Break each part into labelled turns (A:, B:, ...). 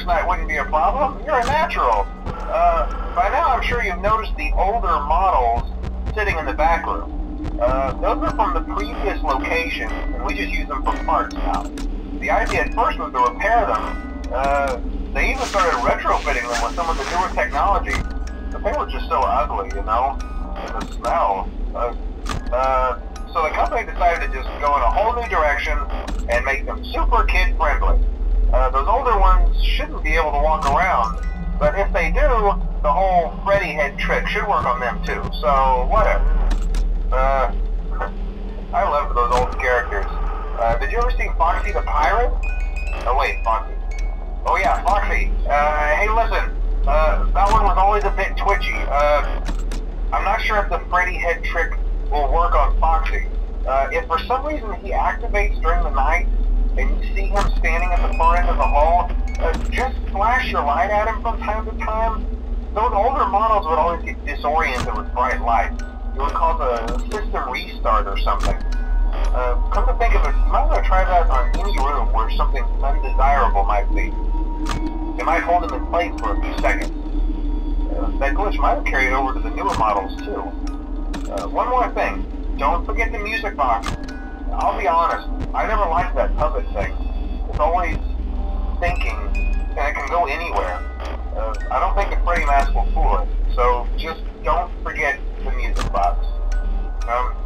A: that wouldn't be a problem. You're a natural. By now I'm sure you've noticed the older models sitting in the back room. Those are from the previous location, and we just use them for parts now. The idea at first was to repair them. They even started retrofitting them with some of the newer technology, but they were just so ugly, you know? And the smell. So the company decided to just go in a whole new direction and make them super kid-friendly. Those older ones shouldn't be able to walk around, but if they do, the whole Freddy head trick should work on them too, so whatever. I loved those old characters. Did you ever see Foxy the Pirate? Oh wait, Foxy. Oh yeah, Foxy. Hey listen, that one was always a bit twitchy. I'm not sure if the Freddy head trick will work on Foxy. If for some reason he activates during the night, and you see him standing at the far end of the hall, just flash your light at him from time to time. Those older models would always get disoriented with bright lights. It would cause a system restart or something. Come to think of it, you might want to try that on any room where something undesirable might be. It might hold him in place for a few seconds. That glitch might have carried over to the newer models too. One more thing, don't forget the music box. I'll be honest, I never liked that puppet thing. It's always thinking, and it can go anywhere. I don't think the Freddy mask will fool it, so just don't forget the music box.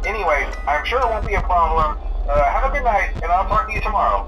A: Anyway, I'm sure it won't be a problem. Have a good night, and I'll talk to you tomorrow.